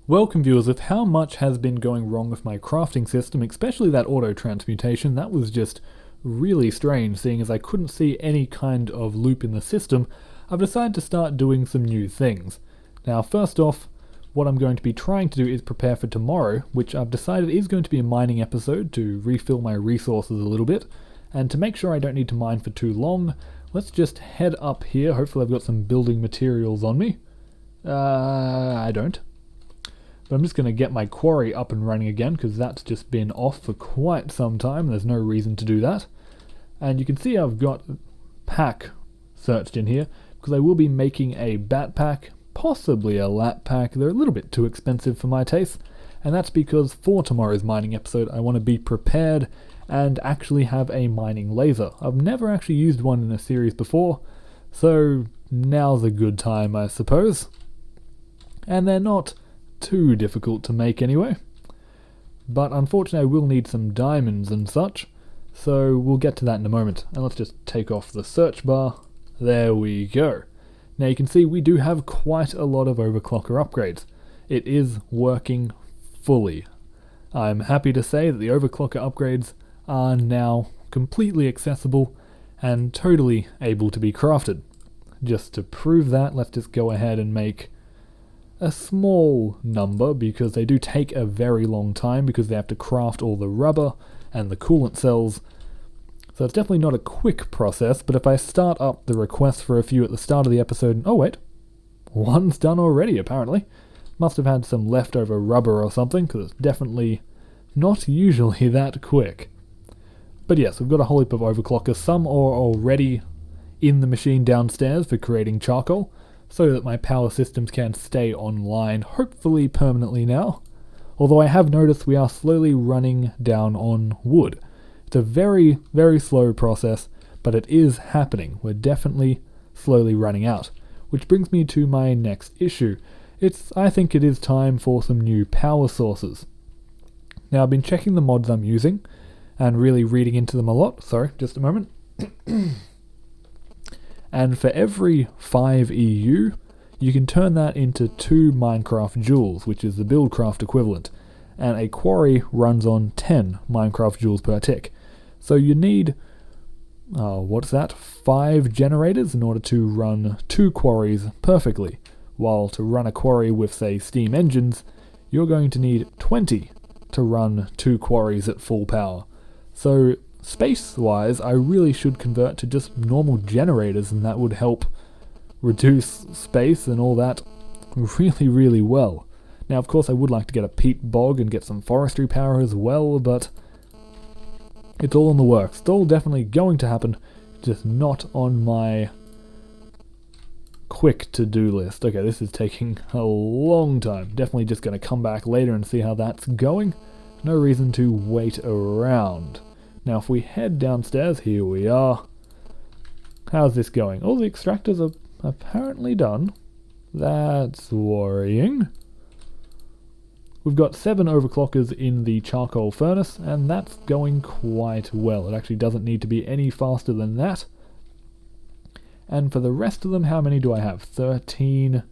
Welcome viewers, with how much has been going wrong with my crafting system, especially that auto transmutation, that was just really strange, seeing as I couldn't see any kind of loop in the system. I've decided to start doing some new things. Now first off, what I'm going to be trying to do is prepare for tomorrow, which I've decided is going to be a mining episode to refill my resources a little bit, and to make sure I don't need to mine for too long, let's just head up here. Hopefully I've got some building materials on me. I don't. But I'm just going to get my quarry up and running again, because that's just been off for quite some time. There's no reason to do that. And you can see I've got pack searched in here, because I will be making a bat pack, possibly a lat pack. They're a little bit too expensive for my taste, and that's because for tomorrow's mining episode I want to be prepared and actually have a mining laser. I've never actually used one in a series before, so now's a good time, I suppose. And they're not too difficult to make anyway, but unfortunately I will need some diamonds and such, so we'll get to that in a moment. And let's just take off the search bar. There we go. Now you can see we do have quite a lot of overclocker upgrades. It is working fully. I'm happy to say that the overclocker upgrades are now completely accessible and totally able to be crafted. Just to prove that, let's just go ahead and make a small number, because they do take a very long time because they have to craft all the rubber and the coolant cells. So it's definitely not a quick process, but if I start up the request for a few at the start of the episode, oh wait, one's done already apparently. Must have had some leftover rubber or something, because it's definitely not usually that quick. But yes, we've got a whole heap of overclockers. Some are already in the machine downstairs for creating charcoal, so that my power systems can stay online, hopefully permanently now. Although I have noticed we are slowly running down on wood. It's a very, very slow process, but it is happening. We're definitely slowly running out. Which brings me to my next issue. I think it is time for some new power sources. Now I've been checking the mods I'm using, and really reading into them a lot. Sorry, just a moment. And for every 5 EU, you can turn that into 2 Minecraft joules, which is the Buildcraft equivalent, and a quarry runs on 10 Minecraft joules per tick. So you need, 5 generators in order to run 2 quarries perfectly, while to run a quarry with, say, steam engines, you're going to need 20 to run 2 quarries at full power. So space-wise, I really should convert to just normal generators, and that would help reduce space and all that really, really well. Now, of course, I would like to get a peat bog and get some forestry power as well, but it's all in the works. It's all definitely going to happen, just not on my quick to-do list. Okay, this is taking a long time. Definitely just going to come back later and see how that's going. No reason to wait around. Now if we head downstairs, here we are. How's this going? All the extractors are apparently done. That's worrying. We've got 7 overclockers in the charcoal furnace, and that's going quite well. It actually doesn't need to be any faster than that. And for the rest of them, how many do I have? 13.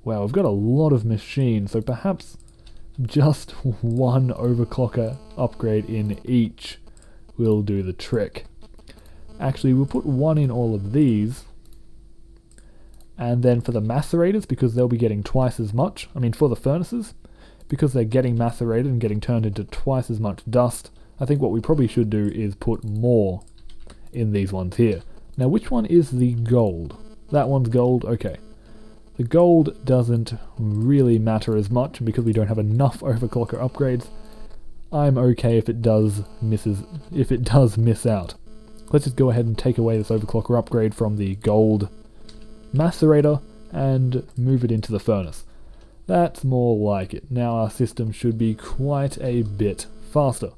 Wow, we've got a lot of machines, so perhaps just 1 overclocker upgrade in each will do the trick. Actually, we'll put 1 in all of these, and then for the macerators, because they'll be getting twice as much, for the furnaces, because they're getting macerated and getting turned into twice as much dust, I think what we probably should do is put more in these ones here. Now which one is the gold? That one's gold, okay. The gold doesn't really matter as much, because we don't have enough overclocker upgrades. I'm okay if it does miss out. Let's just go ahead and take away this overclocker upgrade from the gold macerator and move it into the furnace. That's more like it. Now our system should be quite a bit faster.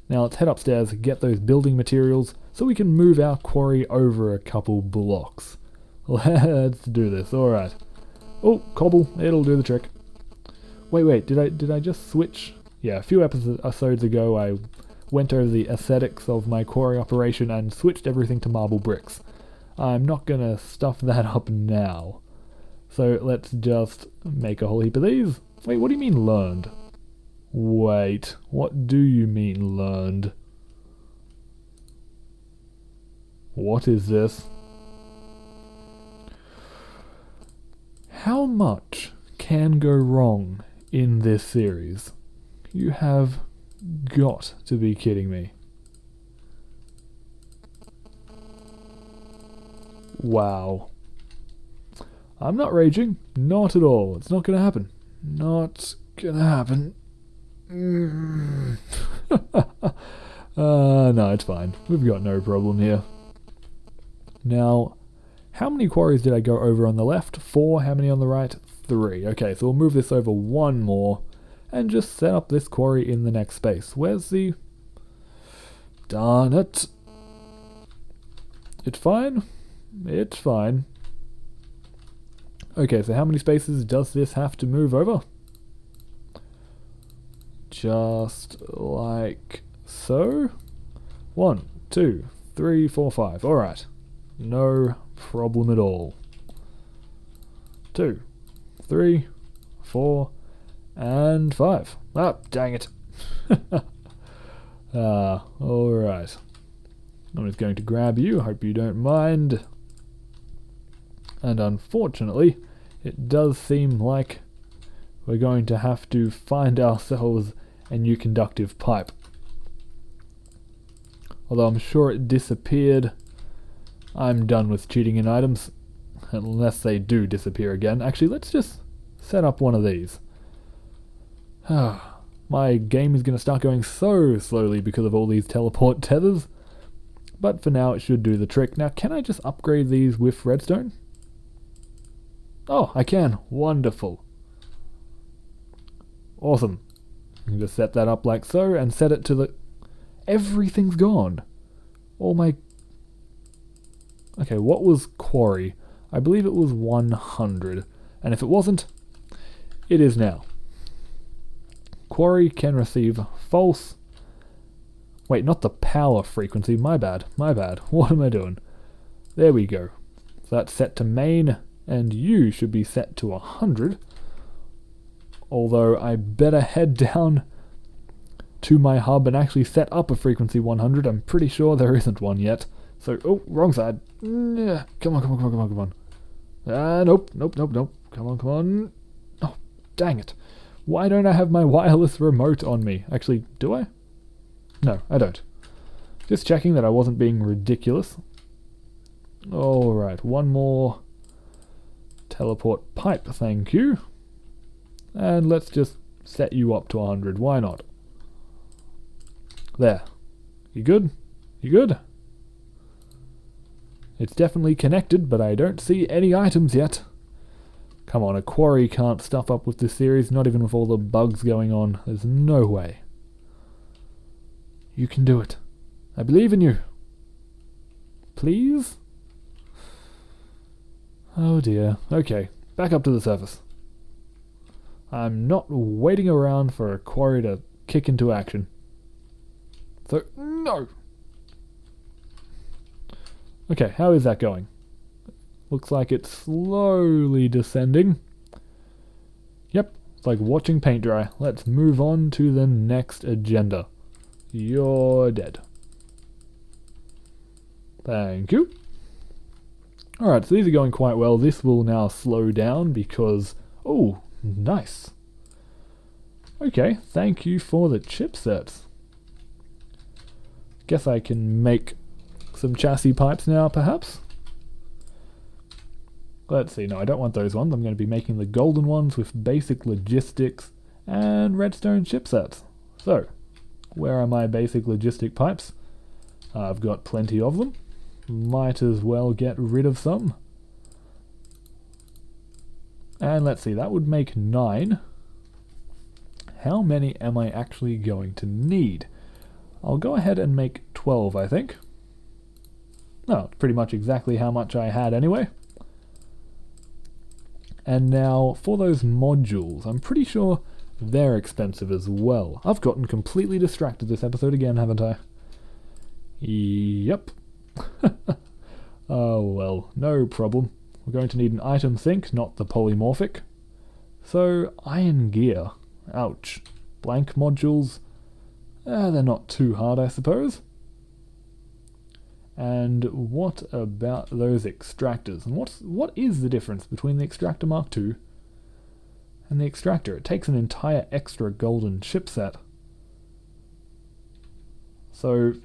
Now let's head upstairs, get those building materials, so we can move our quarry over a couple blocks. Let's do this, alright. Oh, cobble, it'll do the trick. Wait, did I just switch? Yeah, a few episodes ago I went over the aesthetics of my quarry operation and switched everything to marble bricks. I'm not gonna stuff that up now. So let's just make a whole heap of these, Wait, what do you mean learned? Wait, what do you mean learned? What is this? How much can go wrong in this series? You have got to be kidding me. Wow. I'm not raging. Not at all. It's not going to happen. Not going to happen. No, it's fine. We've got no problem here. Now, how many quarries did I go over on the left? 4. How many on the right? 3. Okay, so we'll move this over 1 more and just set up this quarry in the next space. Where's the... Darn it. It's fine. It's fine. Okay, so how many spaces does this have to move over? Just like so. 1, 2, 3, 4, 5. Alright. No problem at all. 2, 3, 4, and 5. Ah, dang it. Alright. I'm just going to grab you, hope you don't mind. And unfortunately, it does seem like we're going to have to find ourselves a new conductive pipe. Although I'm sure it disappeared. I'm done with cheating in items, unless they do disappear again. Actually, let's just set up one of these. My game is going to start going so slowly because of all these teleport tethers. But for now, it should do the trick. Now, can I just upgrade these with redstone? Oh, I can. Wonderful. Awesome. You can just set that up like so and set it to the... Everything's gone. All my... Okay, what was quarry? I believe it was 100. And if it wasn't, it is now. Quarry can receive false... Wait, not the power frequency. My bad. My bad. What am I doing? There we go. So that's set to main, and you should be set to 100. Although I better head down to my hub and actually set up a frequency 100. I'm pretty sure there isn't one yet. So, oh, wrong side. Yeah, come on, come on, come on, come on, come on. Nope, nope, nope, nope. Come on, come on. Oh, dang it. Why don't I have my wireless remote on me? Actually, do I? No, I don't. Just checking that I wasn't being ridiculous. Alright, one more teleport pipe, thank you. And let's just set you up to 100, why not? There. You good? You good? It's definitely connected, but I don't see any items yet. Come on, a quarry can't stuff up with this series, not even with all the bugs going on. There's no way. You can do it. I believe in you. Please? Oh dear. Okay, back up to the surface. I'm not waiting around for a quarry to kick into action. So, no! Okay, how is that going? Looks like it's slowly descending. Yep, it's like watching paint dry. Let's move on to the next agenda. You're dead. Thank you. Alright, so these are going quite well. This will now slow down because... Oh, nice. Okay, thank you for the chipsets. Guess I can make some chassis pipes now, perhaps? Let's see, no, I don't want those ones. I'm going to be making the golden ones with basic logistics and redstone chipsets. So, where are my basic logistic pipes? I've got plenty of them. Might as well get rid of some. And let's see, that would make 9. How many am I actually going to need? I'll go ahead and make 12, I think. No, pretty much exactly how much I had anyway. And now, for those modules, I'm pretty sure they're expensive as well. I've gotten completely distracted this episode again, haven't I? Yep. Oh well, no problem. We're going to need an item sink, not the polymorphic. So, iron gear. Ouch. Blank modules. They're not too hard, I suppose. And what about those extractors? And what is the difference between the Extractor Mark II and the Extractor? It takes an entire extra golden chipset. So,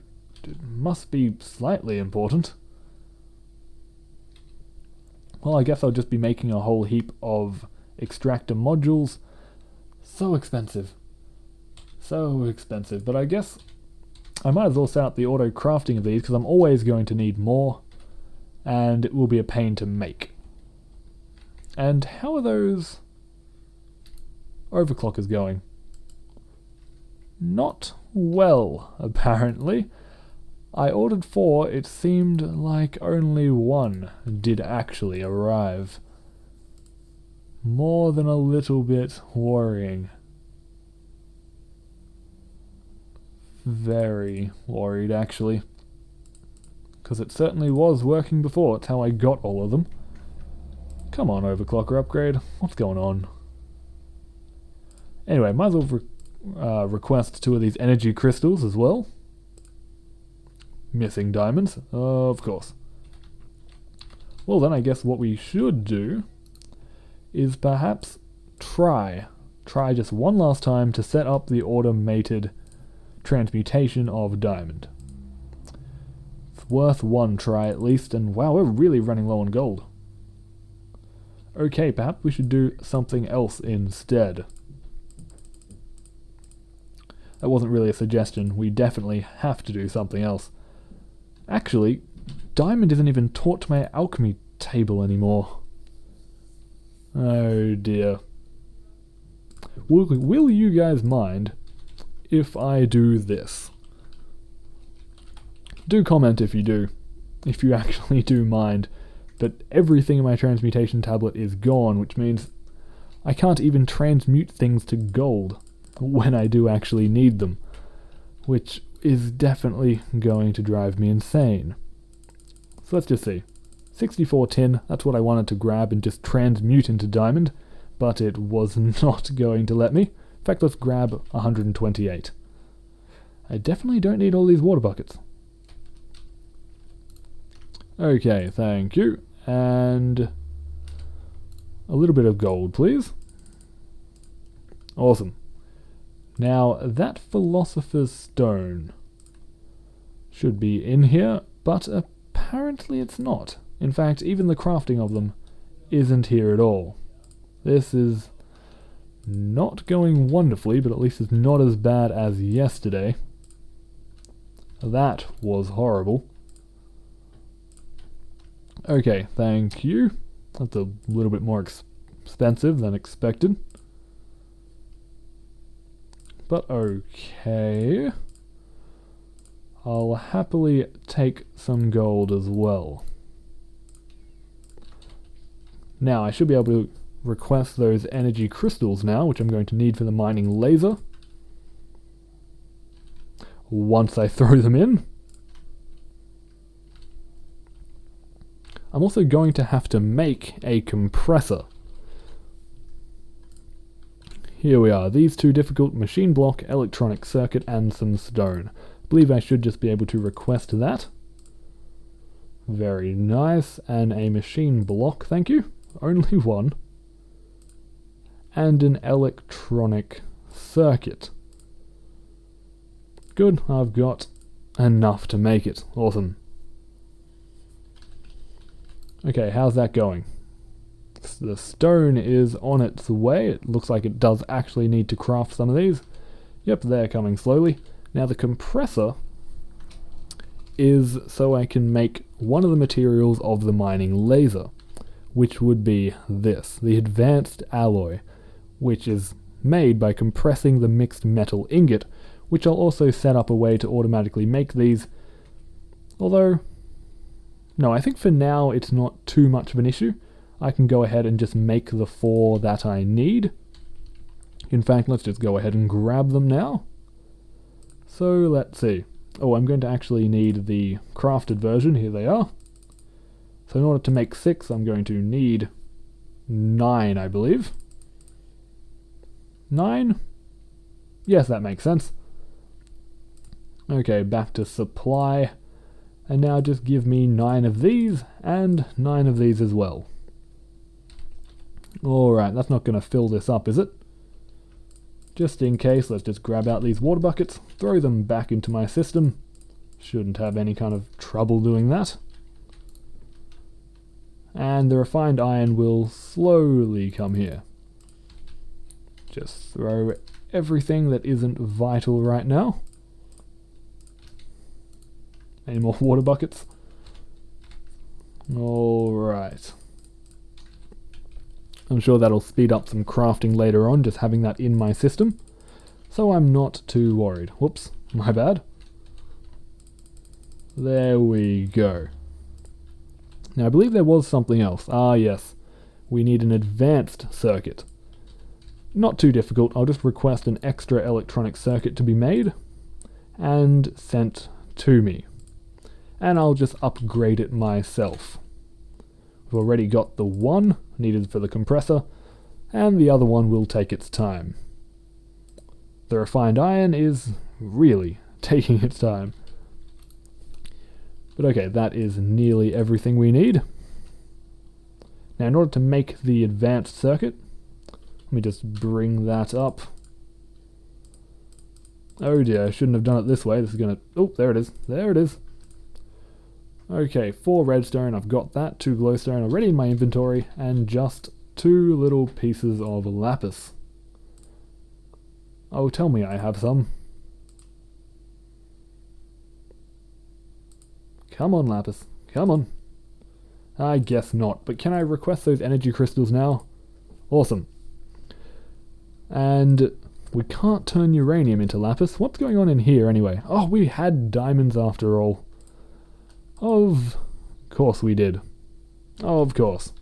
it must be slightly important. Well, I guess I'll just be making a whole heap of extractor modules. So expensive. So expensive. But I guess I might as well set up the auto crafting of these, because I'm always going to need more, and it will be a pain to make. And how are those overclockers going? Not well, apparently. I ordered 4, it seemed like only 1 did actually arrive. More than a little bit worrying. Very worried, actually. Because it certainly was working before, it's how I got all of them. Come on, overclocker upgrade, what's going on? Anyway, might as well request 2 of these energy crystals as well. Missing diamonds, of course. Well then, I guess what we should do is perhaps try just one last time to set up the automated transmutation of diamond. It's worth one try at least, and wow, we're really running low on gold. Okay, perhaps we should do something else instead. That wasn't really a suggestion, we definitely have to do something else. Actually, diamond isn't even taught to my alchemy table anymore. Oh dear. Will you guys mind if I do this? Do comment if you do. If you actually do mind. But everything in my transmutation tablet is gone, which means I can't even transmute things to gold when I do actually need them. Which is definitely going to drive me insane. So let's just see. 64 tin, that's what I wanted to grab and just transmute into diamond, but it was not going to let me. In fact, let's grab 128. I definitely don't need all these water buckets. Okay, thank you. And a little bit of gold, please. Awesome. Now, that Philosopher's Stone should be in here, but apparently it's not. In fact, even the crafting of them isn't here at all. This is not going wonderfully, but at least it's not as bad as yesterday. That was horrible. Okay, thank you. That's a little bit more expensive than expected. But okay. I'll happily take some gold as well. Now, I should be able to request those energy crystals now, which I'm going to need for the mining laser. Once I throw them in. I'm also going to have to make a compressor. Here we are, these 2 difficult: machine block, electronic circuit, and some stone. I believe I should just be able to request that. Very nice, and a machine block, thank you. Only 1. And an electronic circuit. Good, I've got enough to make it. Awesome. Okay, how's that going? The stone is on its way. It looks like it does actually need to craft some of these. Yep, they're coming slowly. Now the compressor is so I can make one of the materials of the mining laser, which would be this, the advanced alloy, which is made by compressing the mixed metal ingot, which I'll also set up a way to automatically make these. Although, no, I think for now it's not too much of an issue. I can go ahead and just make the 4 that I need. In fact, let's just go ahead and grab them now. So, let's see. Oh, I'm going to actually need the crafted version. Here they are. So in order to make 6, I'm going to need 9, I believe. 9? Yes, that makes sense. Okay, back to supply. And now just give me 9 of these, and 9 of these as well. Alright, that's not going to fill this up, is it? Just in case, let's just grab out these water buckets, throw them back into my system. Shouldn't have any kind of trouble doing that. And the refined iron will slowly come here. Just throw everything that isn't vital right now. Any more water buckets? Alright. I'm sure that'll speed up some crafting later on, just having that in my system. So I'm not too worried. Whoops, my bad. There we go. Now I believe there was something else. Ah yes, we need an advanced circuit. Not too difficult, I'll just request an extra electronic circuit to be made and sent to me. And I'll just upgrade it myself. We've already got the one needed for the compressor, and the other one will take its time. The refined iron is really taking its time. But okay, that is nearly everything we need. Now in order to make the advanced circuit, let me just bring that up. Oh dear, I shouldn't have done it this way. This is gonna... Oh, there it is. There it is. Okay, 4 redstone, I've got that, 2 glowstone already in my inventory, and just 2 little pieces of lapis. Oh, tell me I have some. Come on, lapis. Come on. I guess not, but can I request those energy crystals now? Awesome. And we can't turn uranium into lapis. What's going on in here anyway? Oh, we had diamonds after all. Of course we did. Oh, of course.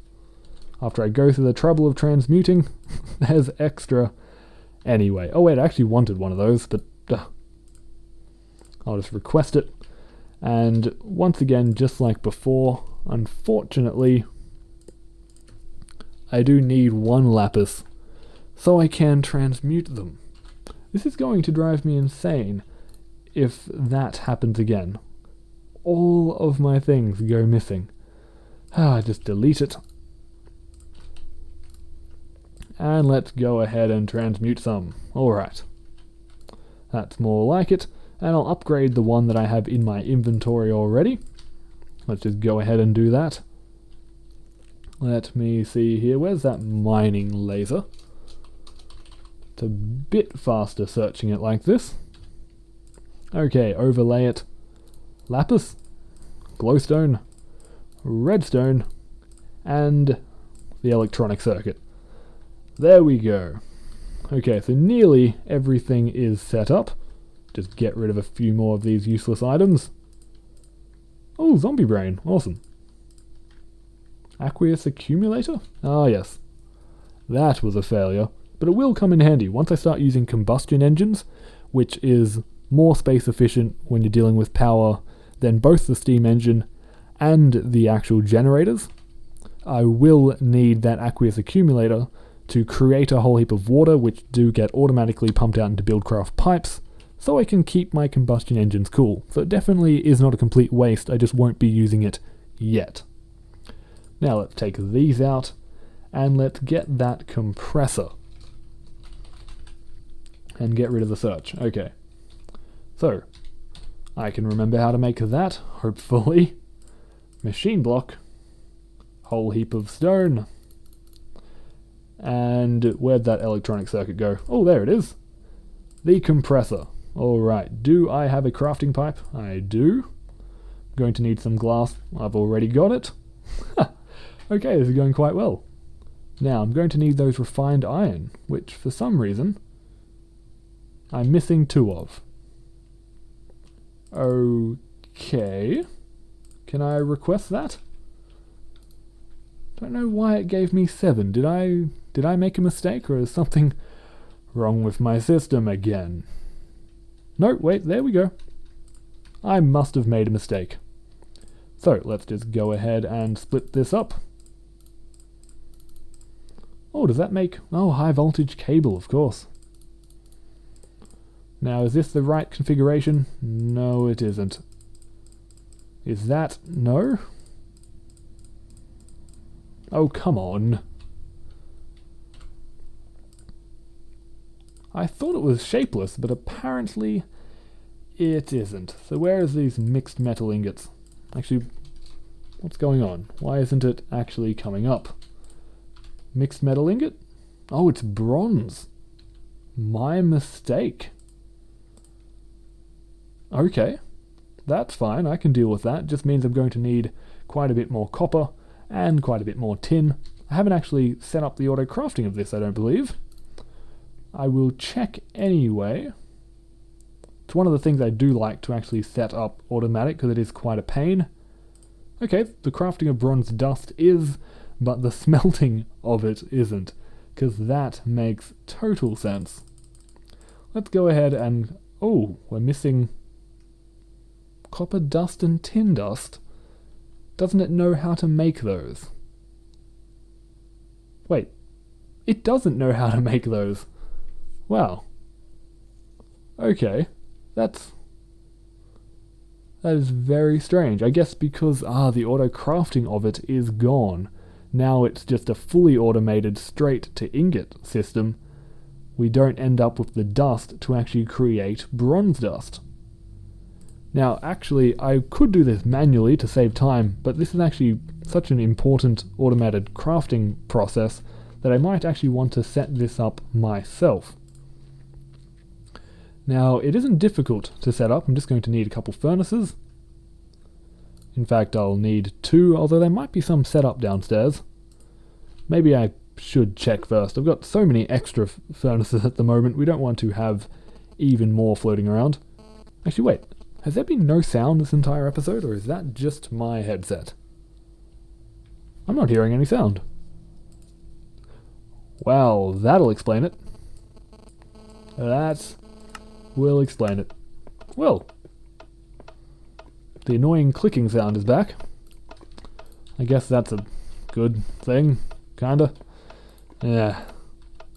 After I go through the trouble of transmuting, there's extra anyway. Oh wait, I actually wanted one of those, but I'll just request it. And once again, just like before, unfortunately, I do need 1 lapis so I can transmute them. This is going to drive me insane if that happens again. All of my things go missing. Just delete it. And let's go ahead and transmute some. Alright. That's more like it. And I'll upgrade the one that I have in my inventory already. Let's just go ahead and do that. Let me see here. Where's that mining laser? It's a bit faster searching it like this. Okay, overlay it. Lapis, glowstone, redstone, and the electronic circuit. There we go. Okay, so nearly everything is set up. Just get rid of a few more of these useless items. Oh, zombie brain. Awesome. Aqueous accumulator? Ah, yes. That was a failure, but it will come in handy once I start using combustion engines, which is more space efficient when you're dealing with power than both the steam engine and the actual generators. I will need that aqueous accumulator to create a whole heap of water, which do get automatically pumped out into Buildcraft pipes, so I can keep my combustion engines cool. So it definitely is not a complete waste, I just won't be using it yet. Now let's take these out, and let's get that compressor. And get rid of the search. Okay. So, I can remember how to make that, hopefully. Machine block. Whole heap of stone. And where'd that electronic circuit go? Oh, there it is. The compressor. Alright, do I have a crafting pipe? I do. I'm going to need some glass. I've already got it. Okay, this is going quite well. Now, I'm going to need those refined iron, which for some reason I'm missing 2 of. Okay. Can I request that? Don't know why it gave me 7. Did I make a mistake, or is something wrong with my system again? No, wait, there we go. I must have made a mistake. So, let's just go ahead and split this up. Oh, does that make... Oh, high voltage cable, of course. Now, is this the right configuration? No, it isn't. Is that... no? Oh, come on. I thought it was shapeless, but apparently it isn't. So where is these mixed metal ingots? Actually, what's going on? Why isn't it actually coming up? Mixed metal ingot? Oh, it's bronze. My mistake. Okay, that's fine. I can deal with that. Just means I'm going to need quite a bit more copper and quite a bit more tin. I haven't actually set up the auto crafting of this, I don't believe. I will check anyway. It's one of the things I do like to actually set up automatic because it is quite a pain. Okay, the crafting of bronze dust is, but the smelting of it isn't, because that makes total sense. Let's go ahead and... oh, we're missing copper dust and tin dust. Doesn't it know how to make those? Wait, it doesn't know how to make those. Wow. Okay, that is very strange. I guess because the auto crafting of it is gone. Now it's just a fully automated straight to ingot system. We don't end up with the dust to actually create bronze dust. Now, actually, I could do this manually to save time, but this is actually such an important automated crafting process that I might actually want to set this up myself. Now, it isn't difficult to set up. I'm just going to need a couple furnaces. In fact, I'll need 2, although there might be some set up downstairs. Maybe I should check first. I've got so many extra furnaces at the moment, we don't want to have even more floating around. Actually, wait. Has there been no sound this entire episode, or is that just my headset? I'm not hearing any sound. Well, that'll explain it. That will explain it. Well, the annoying clicking sound is back. I guess that's a good thing, kinda. Yeah.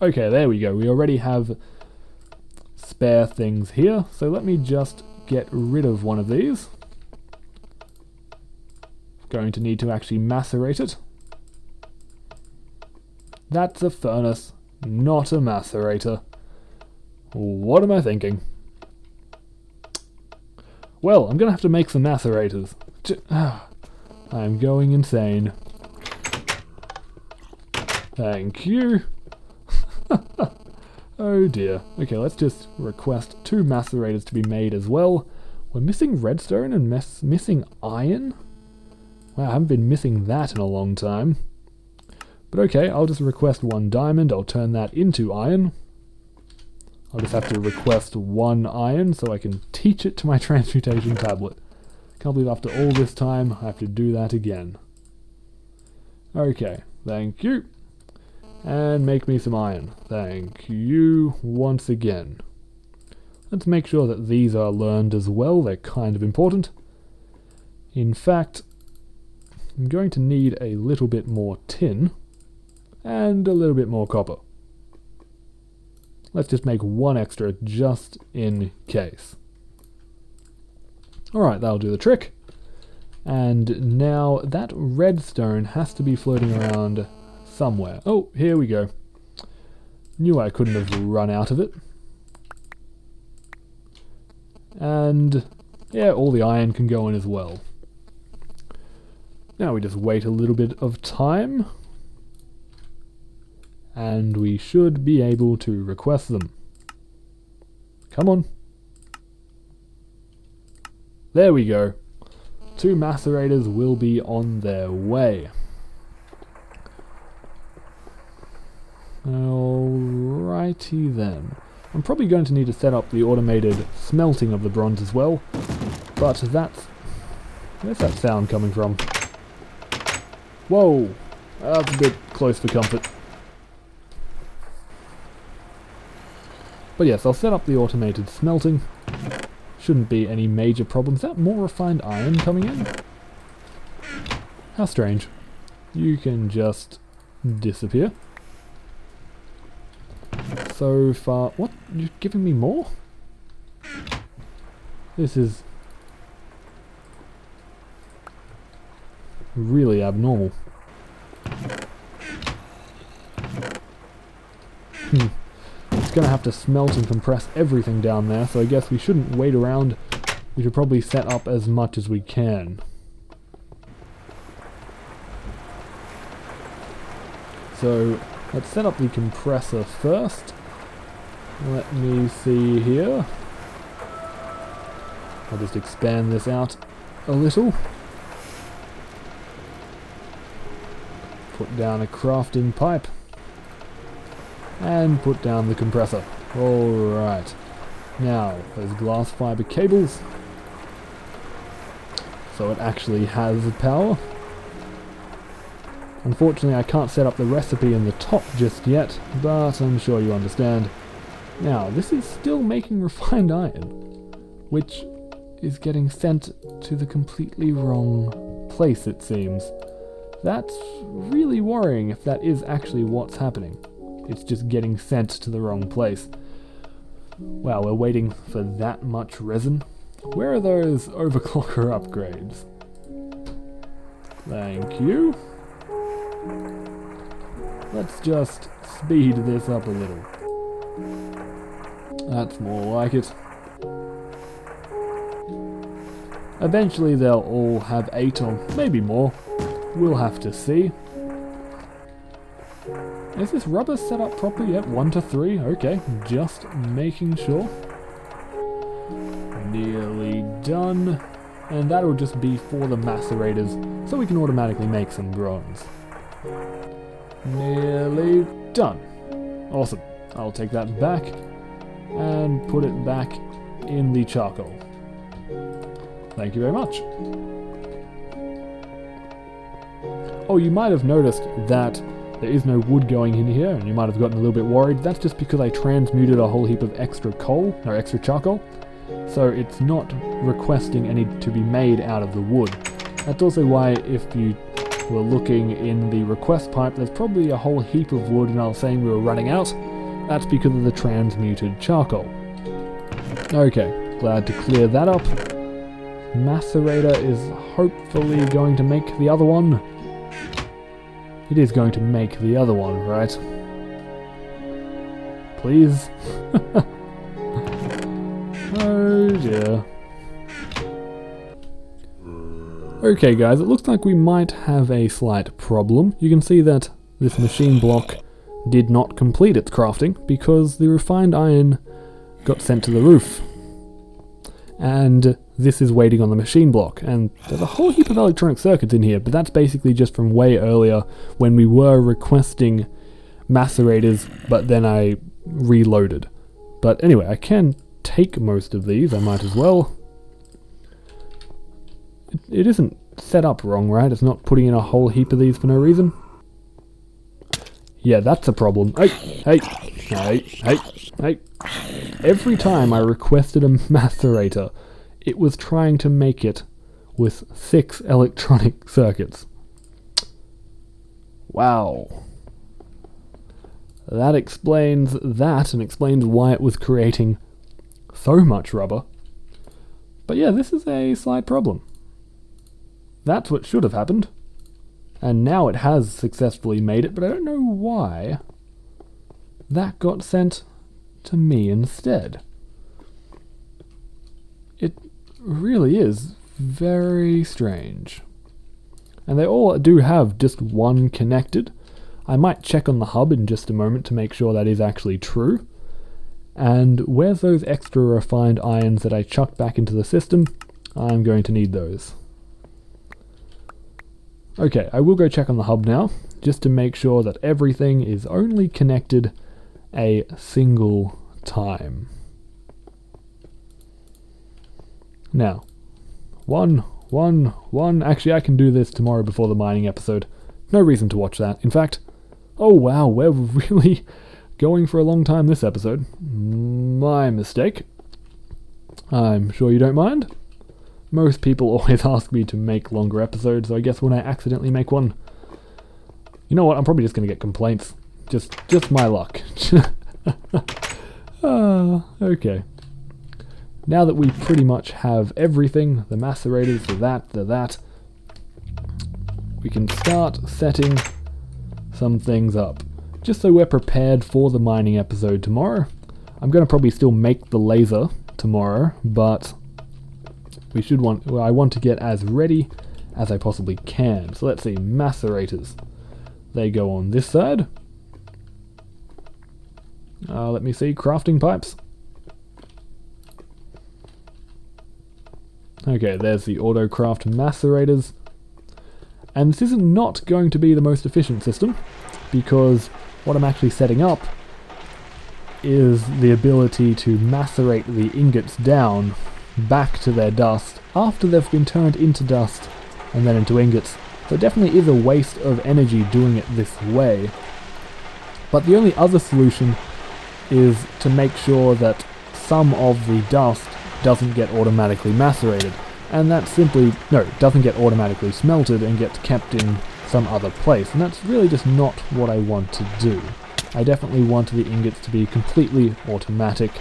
Okay, there we go. We already have spare things here, so let me just get rid of one of these. Going to need to actually macerate it. That's a furnace, not a macerator. What am I thinking? Well, I'm gonna have to make some macerators. I'm going insane. Thank you. Oh dear. Okay, let's just request 2 macerators to be made as well. We're missing redstone and missing iron? Wow, I haven't been missing that in a long time. But okay, I'll just request 1 diamond. I'll turn that into iron. I'll just have to request 1 iron so I can teach it to my transmutation tablet. Can't believe after all this time I have to do that again. Okay, thank you. And make me some iron. Thank you once again. Let's make sure that these are learned as well. They're kind of important. In fact, I'm going to need a little bit more tin and a little bit more copper. Let's just make 1 extra just in case. Alright, that'll do the trick. And now that redstone has to be floating around somewhere. Oh, here we go. Knew I couldn't have run out of it. And yeah, all the iron can go in as well. Now we just wait a little bit of time, and we should be able to request them. Come on. There we go. 2 macerators will be on their way. Alrighty then. I'm probably going to need to set up the automated smelting of the bronze as well, but that's... where's that sound coming from? Whoa! That's a bit close for comfort. But yes, I'll set up the automated smelting. Shouldn't be any major problems. Is that more refined iron coming in? How strange. You can just disappear. So far... what? You're giving me more? This is really abnormal. It's gonna have to smelt and compress everything down there, so I guess we shouldn't wait around. We should probably set up as much as we can. So let's set up the compressor first. Let me see here. I'll just expand this out a little. Put down a crafting pipe. And put down the compressor. Alright. Now, those glass fiber cables. So it actually has power. Unfortunately, I can't set up the recipe in the top just yet, but I'm sure you understand. Now, this is still making refined iron, which is getting sent to the completely wrong place, it seems. That's really worrying if that is actually what's happening. It's just getting sent to the wrong place. Wow, we're waiting for that much resin? Where are those overclocker upgrades? Thank you. Let's just speed this up a little. That's more like it. Eventually they'll all have 8 or maybe more. We'll have to see. Is this rubber set up properly yet? 1 to 3? Okay, just making sure. Nearly done. And that'll just be for the macerators, so we can automatically make some bronze. Nearly done. Awesome. I'll take that back and put it back in the charcoal. Thank you very much. Oh, you might have noticed that there is no wood going in here, and you might have gotten a little bit worried. That's just because I transmuted a whole heap of extra extra charcoal, so it's not requesting any to be made out of the wood. That's also why, if you were looking in the request pipe, there's probably a whole heap of wood, and I was saying we were running out. That's because of the transmuted charcoal. Okay, glad to clear that up. Macerator is hopefully going to make the other one. It is going to make the other one, right? Please? Oh dear. Okay guys, it looks like we might have a slight problem. You can see that this machine block did not complete its crafting because the refined iron got sent to the roof. And this is waiting on the machine block, and there's a whole heap of electronic circuits in here, but that's basically just from way earlier when we were requesting macerators, but then I reloaded. But anyway, I can take most of these, I might as well. It isn't set up wrong, right? It's not putting in a whole heap of these for no reason. Yeah, that's a problem. Hey. Every time I requested a macerator, it was trying to make it with 6 electronic circuits. Wow. That explains that, and explains why it was creating so much rubber. But yeah, this is a slight problem. That's what should have happened. And now it has successfully made it, but I don't know why that got sent to me instead. It really is very strange. And they all do have just one connected. I might check on the hub in just a moment to make sure that is actually true. And where's those extra refined irons that I chucked back into the system? I'm going to need those. Okay, I will go check on the hub now, just to make sure that everything is only connected a single time. Now, one. Actually, I can do this tomorrow before the mining episode. No reason to watch that. In fact, oh wow, we're really going for a long time this episode. My mistake. I'm sure you don't mind. Most people always ask me to make longer episodes, so I guess when I accidentally make one, you know what, I'm probably just going to get complaints. Just my luck. Okay. now that we pretty much have everything, the macerators, that, we can start setting some things up, just so we're prepared for the mining episode tomorrow. I'm going to probably still make the laser tomorrow, but I want to get as ready as I possibly can. So let's see, macerators. They go on this side. Let me see, crafting pipes. Okay, there's the AutoCraft macerators. And this is not going to be the most efficient system, because what I'm actually setting up is the ability to macerate the ingots down back to their dust after they've been turned into dust and then into ingots. So it definitely is a waste of energy doing it this way. But the only other solution is to make sure that some of the dust doesn't get automatically macerated. And that simply, doesn't get automatically smelted and gets kept in some other place. And that's really just not what I want to do. I definitely want the ingots to be completely automatic,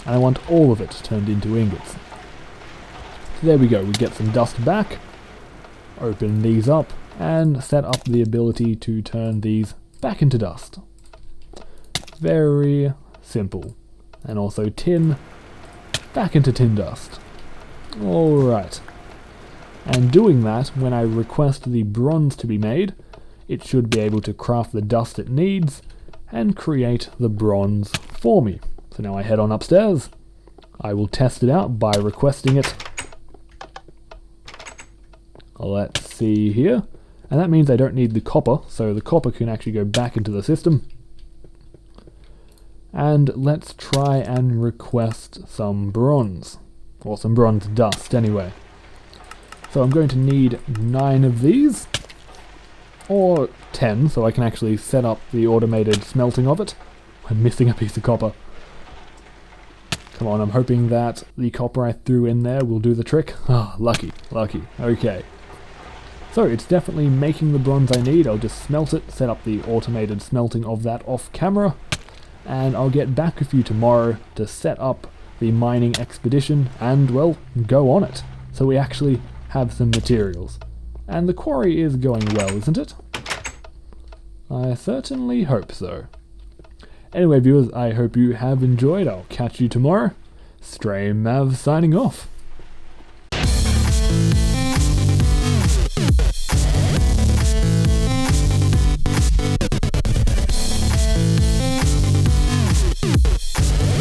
and I want all of it turned into ingots. So there we go, we get some dust back, open these up, and set up the ability to turn these back into dust. Very simple. And also tin back into tin dust. Alright. And doing that, when I request the bronze to be made, it should be able to craft the dust it needs and create the bronze for me. So now I head on upstairs. I will test it out by requesting it. Let's see here. And that means I don't need the copper, so the copper can actually go back into the system. And let's try and request some bronze. Or some bronze dust, anyway. So I'm going to need 9 of these. Or 10, so I can actually set up the automated smelting of it. I'm missing a piece of copper. Come on, I'm hoping that the copper I threw in there will do the trick. Ah, lucky. Okay. So it's definitely making the bronze I need. I'll just smelt it, set up the automated smelting of that off camera, and I'll get back with you tomorrow to set up the mining expedition and, well, go on it. So we actually have some materials. And the quarry is going well, isn't it? I certainly hope so. Anyway, viewers, I hope you have enjoyed. I'll catch you tomorrow. StrayMav signing off.